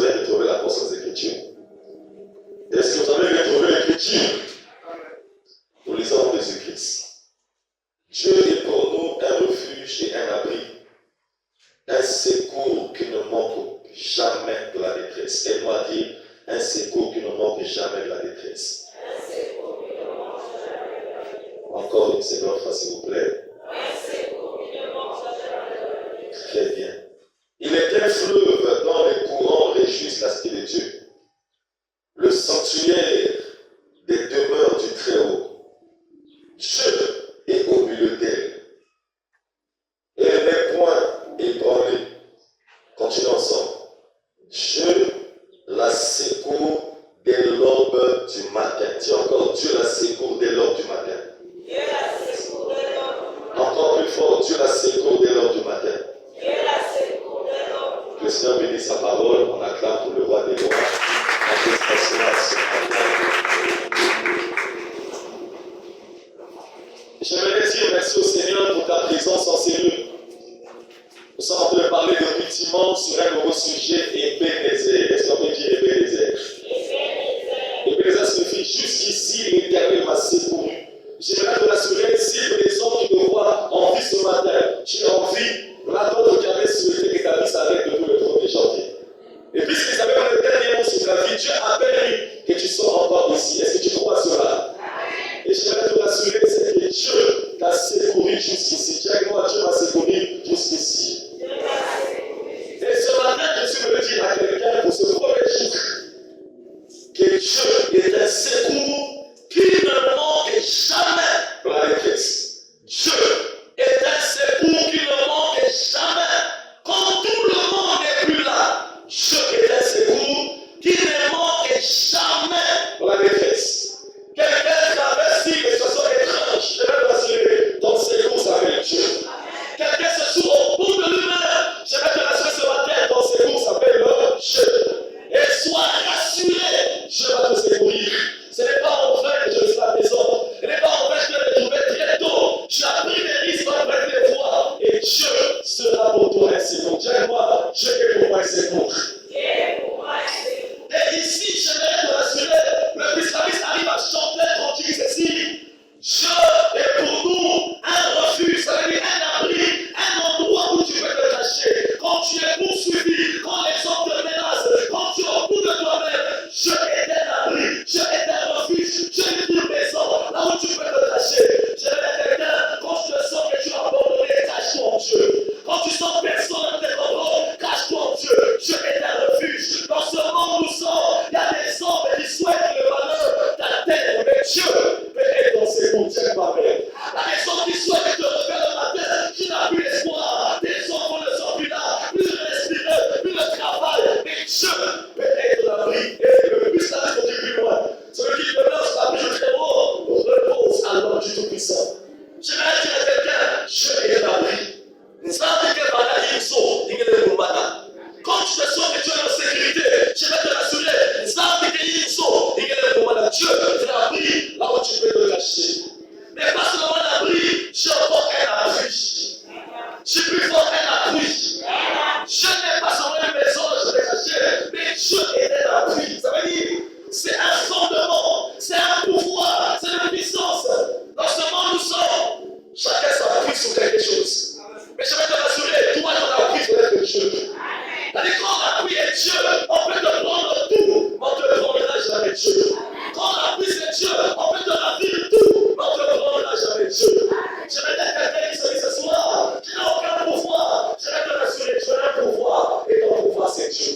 vous avez retrouvé la force aux Écritures? Est-ce que vous avez retrouvé l'Écriture? Nous lisons Jésus-Christ. Dieu est pour nous un refuge et un abri, un secours qui ne manque jamais de la détresse. Elle m'a dit un secours qui ne manque jamais de la détresse. Encore une seconde fois, s'il vous plaît. Très bien. Il est un fleuve dont les courants réjouissent la cité de Dieu, le sanctuaire des demeures du Très-Haut. Dieu est au milieu d'elle. Elle n'est point ébranlée. Continuons ensemble. Dieu la secourt dès l'aube du matin. Dis encore, Dieu la secourt dès l'aube du matin. Encore plus fort, Dieu la secourt dès l'aube du matin. Que le Seigneur bénisse sa parole. On acclame pour le roi des rois. J'aimerais dire merci au Seigneur pour ta présence en ces lieux. Nous sommes en train de parler de bâtiment sur un nouveau sujet, Ebenezer. Est-ce qu'on peut dire Ebenezer? Ebenezer signifie jusqu'ici l'Éternel m'a secouru. J'aimerais te rassurer, si les hommes qui me voient en vie ce matin, tu as envie, là d'autres qui avaient souhaité que ta vie s'arrête depuis le 1er janvier. Et puisqu'ils avaient le dernier mot sur ta vie, Dieu a permis que tu sois encore ici. Est-ce que tu crois cela? Et j'aimerais te rassurer, c'est que Dieu t'a secouru jusqu'ici. Dieu avec moi, Dieu m'a secouru jusqu'ici. Et ce matin, je suis venu dire à quelqu'un pour ce premier jour que Dieu est un secours qui ne manque jamais dans la détresse. Dieu est un secours qui ne manque jamais. Quand tout le monde n'est plus là, Dieu est un secours qui ne manque jamais dans la détresse. Quelqu'un traverse des situations étranges, je vais te rassurer, ton secours s'appelle Dieu. Quelqu'un se trouve au bout de lui-même, je vais te rassurer ce matin, ton secours s'appelle Dieu. Et sois rassuré, Dieu va te secourir. Ce n'est pas en vain que je suis à la maison. Ce n'est pas en vain que je l'ai trouvé très tôt. Tu as pris des risques pour prêter des voix. Et Dieu sera pour toi un secours. Dis à moi, Dieu est pour moi un secours. Et ici, je vais te rassurer, le islamiste arrive à chanter quand tu dis ceci. Dieu est pour nous un refuge, ça veut dire un abri, un endroit où tu peux te cacher. Quand tu es poursuivi, quand les hommes te menacent, quand tu es au bout de toi-même, Dieu est un abri, Dieu est un refuge, Dieu est une maison, là où tu peux te cacher. Je vais dire quelqu'un, quand tu sens que tu as abandonné, cache-toi en Dieu. Quand tu sens personne ne te comprend, cache-toi en Dieu. Dieu est un refuge. Dans ce monde où nous sommes, il y a des hommes qui souhaitent le malheur d'atteindre, mais Dieu peut être dans ses mots. Dieu ma mère. Il y a des hommes qui souhaitent te regarder le matin, tu n'as plus l'espoir. Des enfants ne sont plus là, plus de respirer, plus de travail, mais Dieu peut être l'abri. Et le plus là, c'est plus loin. Celui qui demeure sur l'abri du Très-Haut repose à l'homme du Tout-Puissant. Je vais dire à quelqu'un, Dieu est l'abri. Quand tu te sens que tu es en sécurité, je vais te rassurer, Dieu est l'abri là où tu peux te cacher. Mais pas seulement un abri, Dieu porte un abri. Dieu plus fort un abri. Dieu n'est pas seulement une maison où je vais cacher, mais Dieu est un abri. Ça veut dire, c'est un fondement, c'est un pouvoir, c'est une puissance. Dans ce monde où nous sommes, chacun s'appuie sur quelque chose. Mais je vais te rassurer, toi ton appui sur être Dieu. C'est-à-dire quand l'appui est Dieu, on peut te prendre tout, mais on ne te prendra jamais Dieu. Quand l'appui c'est Dieu, on peut te ravir tout, mais on ne te prendra jamais Dieu. Je vais dire quelqu'un qui se dit ce soir, tu n'as aucun pouvoir. Je vais te rassurer, tu as un pouvoir, et ton pouvoir c'est Dieu.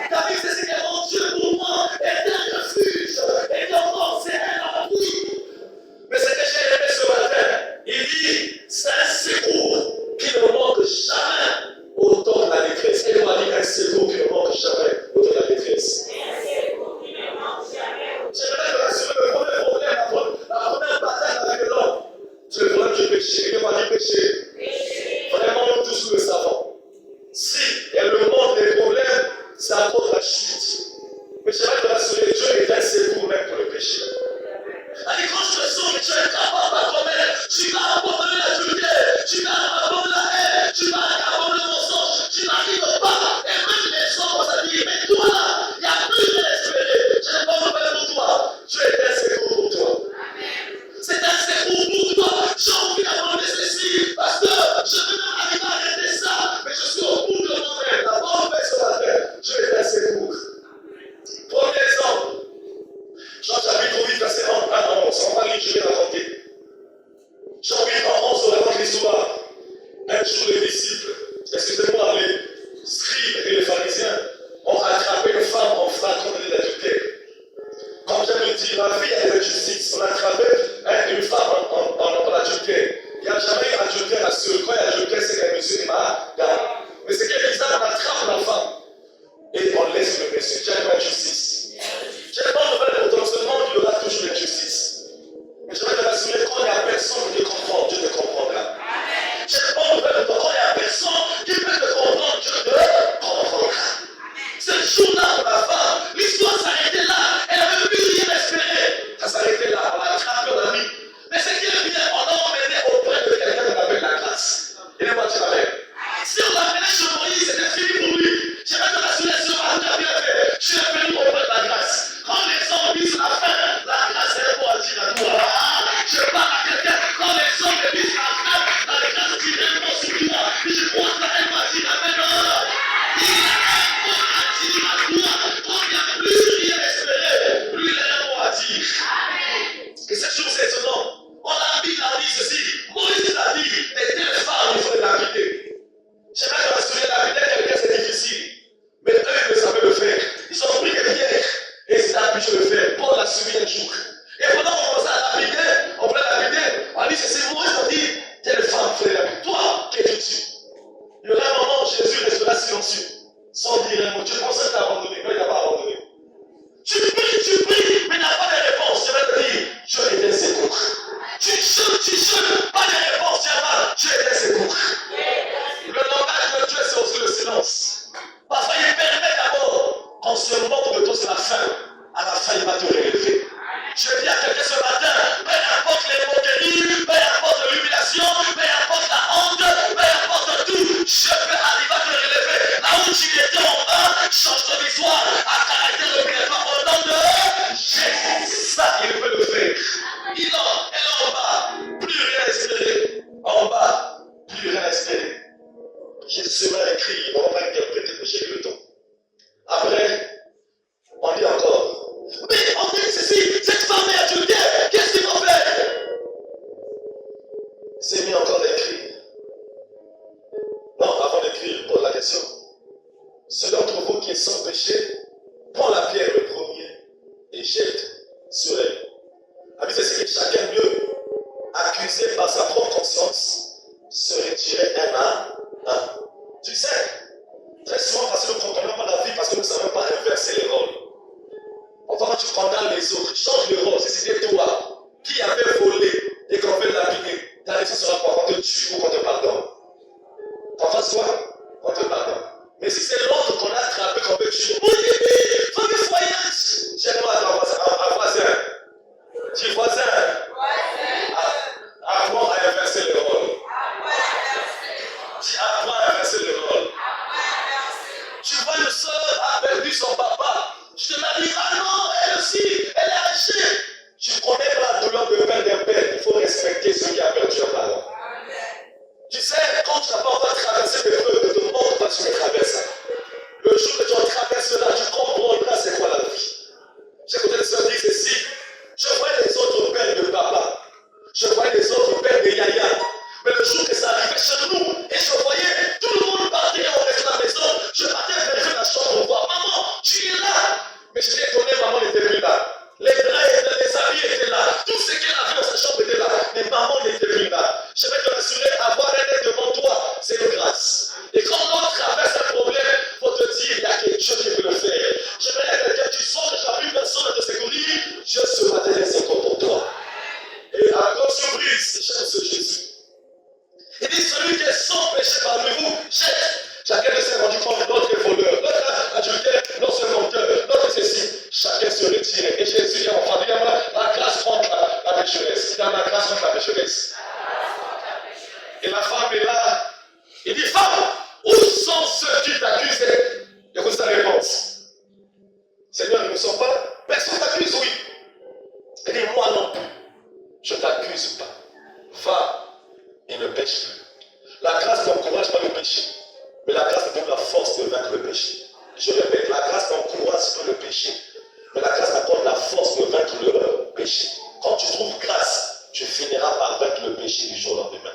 David c'est ce que mon Dieu pour moi est un refuge, et ton nom c'est un appui. Mais ce que j'ai aimé ce matin, il dit, c'est un secours qui ne manque jamais au temps de la détresse. Elle m'a dit un secours qui ne manque jamais au temps de la détresse. J'aimerais te rassurer, le premier problème, la première bataille avec l'homme, c'est le problème du péché. Il m'a dit péché. Vraiment, nous tous le savons. Si elle me montre des problèmes, c'est à cause de la chute. Mais j'aimerais te rassurer, Dieu est un secours même pour le péché. Allez, quand je te sens que tu es capable à commettre, tu vas abandonner la dureté, tu vas abandonner la haine, tu vas abandonner le mensonge, tu n'arrives pas. Et même les hommes vont se dire, mais toi là, dire un mot. Tu penses que tu as abandonné, mais tu n'as pas abandonné. Tu pries, mais tu n'as pas de réponse. Je vais te dire, Dieu est un secours. Tu jeûnes, pas de réponse. Tiens là, Dieu est un secours. Le langage de Dieu, c'est aussi le silence. Parfois, il permet d'abord qu'on se moque de toi, c'est la fin. À la fin, il va te relever. Je dis à quelqu'un ce matin, peu importe les moqueries, peu importe l'humiliation, peu importe la honte, peu importe tout, je peux arriver à te relever. Là où tu étais en bas, change ton histoire à caractère obligatoire au nom de Jésus. Ça, il peut le faire. Elle est en bas, plus rien à espérer. En bas, plus rien à espérer. J'ai seulement écrit, on va interpréter que j'ai le temps. Après, on dit encore. Mais on dit ceci, cette femme est adultère, qu'est-ce qu'ils vont faire? C'est mis encore d'écrire. Non, avant d'écrire, pose la question. Celui d'entre vous qui est sans péché, prend la pierre le premier et jette sur elle. Amis, c'est que chacun d'eux, accusé par sa propre conscience, se retirait un à un. Tu sais, très souvent parce que nous ne comprenons pas la vie, parce que nous ne savons pas inverser les rôles. Enfin, quand tu condamnes les autres, change le rôle. Si c'était toi qui avait volé et qu'on veut l'appliquer, ta réponse sera quoi? Qu'on te tue ou qu'on te pardonne? En face, toi, on te pardonne. Mais si c'est l'autre qu'on a attrapé, qu'on veut tuer, mon bébé, faut que voyage. J'aimerais un voisin. Dis voisin. Apprends à inverser le rôle. Dis apprends à inverser le rôle. Tu vois, une soeur a perdu son papa. Je te l'ai dit, ah non, elle aussi, elle est âgée. Tu connais la douleur de père d'un père, il faut respecter ceux qui a perdu un parent. Tu sais, quand tu n'as pas encore traversé l'épreuve de ton monde, toi tu me traverses. Le jour que tu en traverseras, tu comprendras c'est quoi la vie. J'ai écouté les soeurs dire ceci. Je vois les autres pères de papa. Je vois les autres pères de yaya. Mais le jour que ça arrivait chez nous, et je voyais tout le monde partir et on restait à la maison, je partais vers la chambre pour voir. Maman, tu es là. Mais j'étais étonné, maman n'était plus là. Les draps étaient là, les habits étaient là. Tout ce qu'elle avait dans sa chambre était là. Mais maman n'était plus là. Je vais te rassurer, avoir un être devant toi, c'est une grâce. Et quand on traverse un problème, il faut te dire, il y a quelque chose qui peut le faire. J'aimerais à quelqu'un, tu sens que tu n'as plus personne à te secourir, Dieu ce matin est secours pour toi. Et à grande surprise, j'aime ce Jésus. Il dit, celui qui est sans péché parmi vous, jette. Chacun de s'est rendu compte, l'autre est voleur, l'autre est adultère, l'autre est menteur, l'autre est ceci. Chacun se retire. Et Jésus dit, enfin, dis la grâce contre la pécheresse. Dans la grâce contre la pécheresse. Et la femme est là. Il dit, femme, où sont ceux qui t'accusent? Écoute sa réponse. Seigneur, ils ne sont pas là. Personne t'accuse, oui. Il dit, moi non plus. Je ne t'accuse pas. Va et ne pêche plus. La grâce n'encourage pas le péché. Mais la grâce te donne la force de vaincre le péché. Je répète, la grâce n'encourage pas le péché. Mais la grâce t'apporte la force de vaincre le péché. Quand tu trouves grâce, tu finiras par vaincre le péché du jour au lendemain.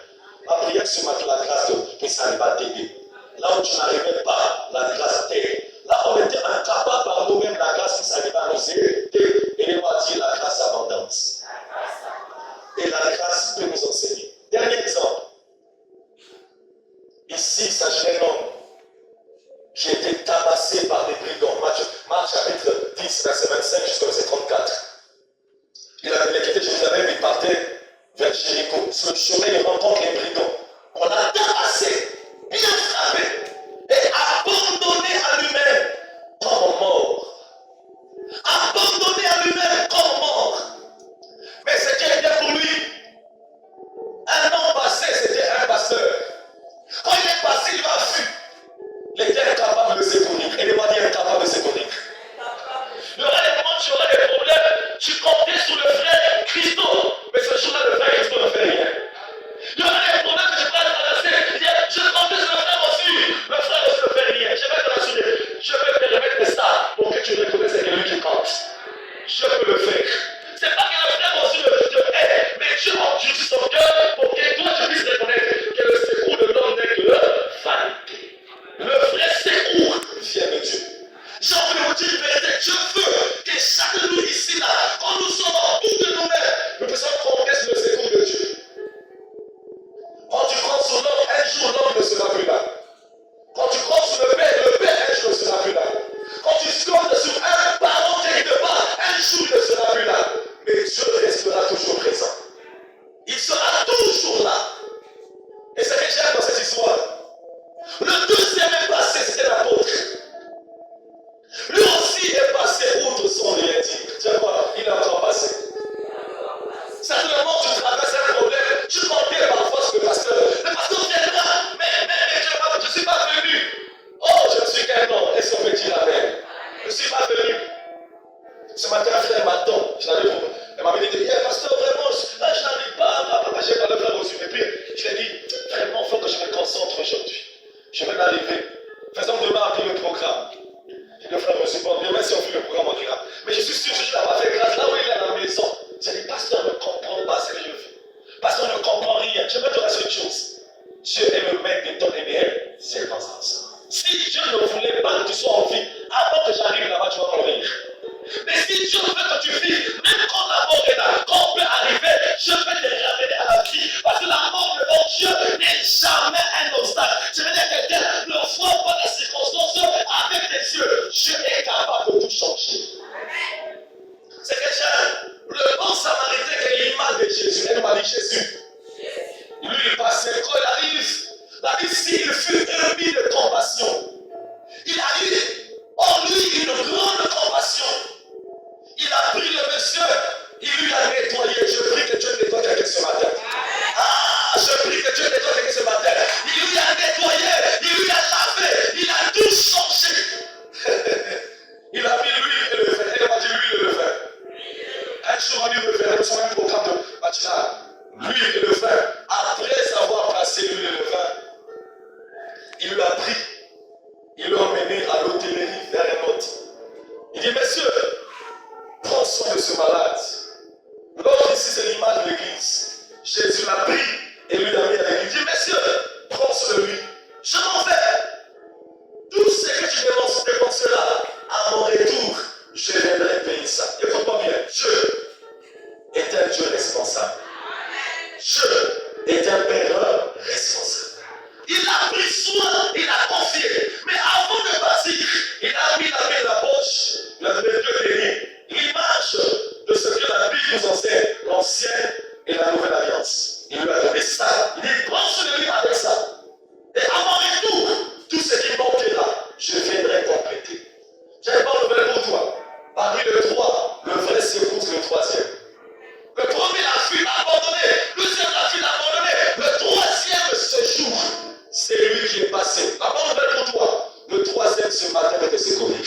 Ma prière ce matin, la grâce puisse arriver à t'aider. Là où tu n'arrivais pas, la grâce t'aide. Là où on était incapable par nous-mêmes, la grâce puisse arriver à nous aider. Et nous a dit la grâce abondante. Et la grâce peut nous enseigner. Dernier exemple. Ici, il s'agit d'un homme qui était tabassé par des brigands. Marc chapitre 10, verset 25 jusqu'au verset 34. Il avait quitté Jérusalem, il partait vers Jéricho. Sur le chemin, il rencontre les brigands. On a tabassé, bien frappé et abandonné à lui-même comme mort. Abandonné à lui-même comme mort. Mais ce qui est bien pour lui, un an passé, c'était un pasteur. Quand il est passé, il a vu. Il était incapable de secourir. Et il m'a dit incapable de secourir. Il y aura des moments, tu auras des problèmes. Tu comptais sur le frère Christo. Mais ce jour-là, le frère Christo ne fait rien. Il y aura des problèmes que tu peux traverser. Je comptais sur le frère aussi. Le frère aussi ne fait rien. Je vais te rassurer. Je vais te remettre ça pour que tu reconnaisses que c'est lui qui compte. Je peux le faire. C'est pas que le frère aussi te hait, mais Dieu endurcit son cœur pour que toi tu puisses reconnaître que le secours de l'homme n'est que vanité. Le vrai secours vient de Dieu. matin, un frère m'attend. Elle m'avait dit, pasteur, vraiment, là, je n'arrive pas. Papa, j'ai parlé frère aussi. Et puis, je lui ai dit, vraiment, il faut que je me concentre aujourd'hui. Je vais l'arriver. Faisons demain après le programme. Le frère me dit, bon, demain, si on fait le programme, on ira. Mais je suis sûr que je n'ai pas fait grâce. Là où il est à la maison, j'ai dit, pasteur ne comprend pas ce que je fais. Pasteur ne comprend rien. Je vais te dire cette chose. Dieu est le maître de ton et des circonstances. Si Dieu ne voulait pas que tu sois en vie, avant que j'arrive là-bas, tu vas mourir. Mais si Dieu veut que tu vives, même quand la mort est là, quand on peut arriver, je vais te ramener à la vie. Parce que la mort devant Dieu n'est jamais un obstacle. Je veux dire que ne vois pas les circonstances avec tes yeux. Dieu est capable de tout changer. C'est que j'aime. Le bon samaritain qui est l'image de Jésus, elle m'a dit Jésus. Lui, il passait, quand il arrive, la Bible dit qu'il fut rempli de compassion. Il a eu en lui une grande compassion. Il a pris le monsieur, il lui a nettoyé. Je prie que Dieu nettoie quelqu'un ce matin. Ah, je prie que Dieu nettoie quelqu'un ce matin. Il lui a nettoyé, il lui a lavé, il a tout changé. Il a mis l'huile et le vin. Elle m'a dit l'huile et le vin. Un jour, on a mis le vin, nous avons un programme de matinale. L'huile et le vin. Après avoir passé l'huile et le vin, il lui a pris, il l'a emmené à l'hôtellerie vers un autre. Il dit, monsieur, prends soin de ce malade. L'autre ici, c'est l'image de l'église. Jésus l'a pris et lui l'a mis à l'église. Il dit, monsieur, prends soin de lui. Je m'en vais. Tout ce que tu dépenseras à mon retour, je viendrai payer ça. Écoute-moi bien. Dieu est un Dieu responsable. Dieu est un père responsable. Il a pris soin, il a confié. Mais avant de partir, il a mis la main dans la poche, il a donné deux deniers. L'image de ce que la Bible nous enseigne, l'ancienne et la nouvelle alliance. Il lui a donné ça. Il dit, prends soin de lui avec ça. Et à mon retour, tout ce qui manquera, je viendrai compléter. J'ai une bonne nouvelle pour toi. Parmi les trois, le vrai s'épouse le troisième. Le premier l'a fui, l'a abandonné. Le deuxième l'a fui, l'a abandonné. Le troisième ce jour, c'est lui qui est passé. La bonne nouvelle pour toi. Le troisième ce matin va te secourir.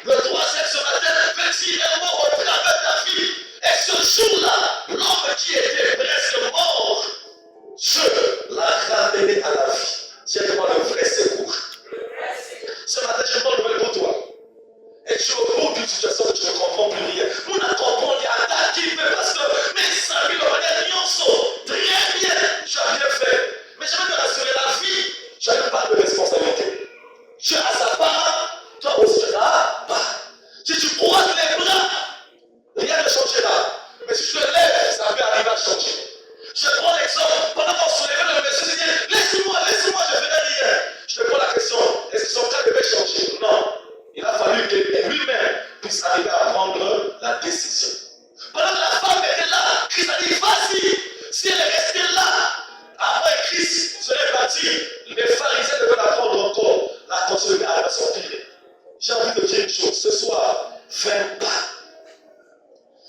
Le troisième ce matin va directement au travers de ta vie. Et ce jour-là, l'homme qui était presque mort, Dieu l'a ramené à la vie. C'est vraiment le vrai secours. Ce matin, j'ai une bonne nouvelle pour toi. Et tu es au bout d'une situation que tu ne comprends plus rien. Nous ne comprenons rien. Qui fait parce que mes amis, le manière sont très bien. Tu as bien fait. Mais je vais te rassurer, la vie, tu n'as pas de responsabilité. Tu as sa part, toi aussi tu as part. Si tu croises les bras, rien ne changera. Mais si tu te lèves, ça peut arriver à changer. Je prends l'exemple, pendant qu'on se lève, le monsieur dit, laisse-moi, je ne ferai rien. Je te pose la question, est-ce que son cas devait changer? Non. Il a fallu que lui-même puisse arriver à prendre la décision. Pendant que la femme était là, Christ a dit, vas-y. Si elle est restée là, après Christ serait parti, les pharisiens devaient la prendre encore, la continuer à s'empirer. J'ai envie de dire une chose, ce soir, fais un pas.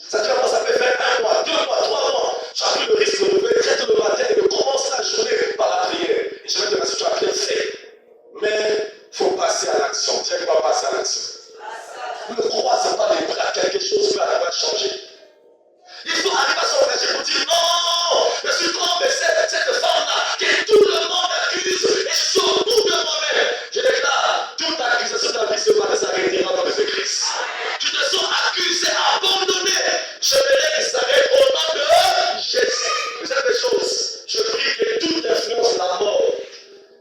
Ça te fait, ça peut faire 1 mois, 2 mois, 3 mois. Tu as pris le risque de lever très tôt le matin et de commencer la journée par la prière. Et je vais te dire que tu as bien fait. Mais il faut passer à l'action. Tu n'arrives pas à passer à l'action. Ne croise pas les bras, quelque chose peut arriver à changer. Il faut arriver à s'engager pour dire non, je suis comme cette femme-là que tout le monde accuse et je suis au bout de moi-même. Je déclare, toute accusation de la vie ce matin s'arrêtera dans le nom de Christ. Tu te sens accusé, abandonné. Je verrai qu'il s'arrête au nom de Jésus. Vous savez des choses, je prie que toute influence de la mort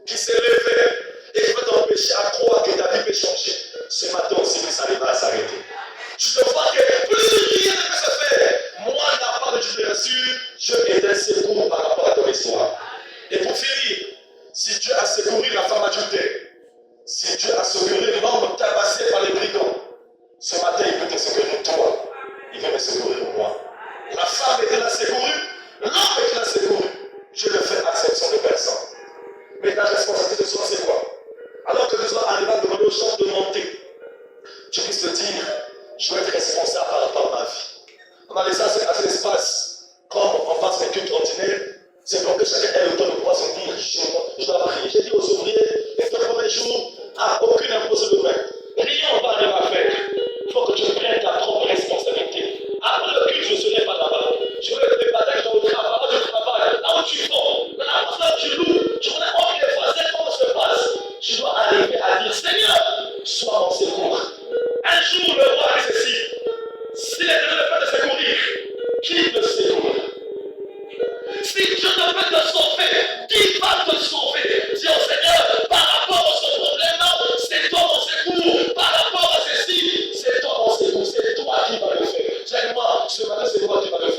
qui s'est levée et qui veut t'empêcher à croire que ta vie peut changer, ce matin aussi, ça arrivera à s'arrêter. Tu te vois que plus rien ne peut se faire. Moi, de la part de Dieu, je te rassure, Dieu est un secours par rapport à ton histoire. Et pour finir, si Dieu a secouru la femme adultère, si Dieu a secouru l'homme tabassé par les briques, ce matin, c'est moi qui va le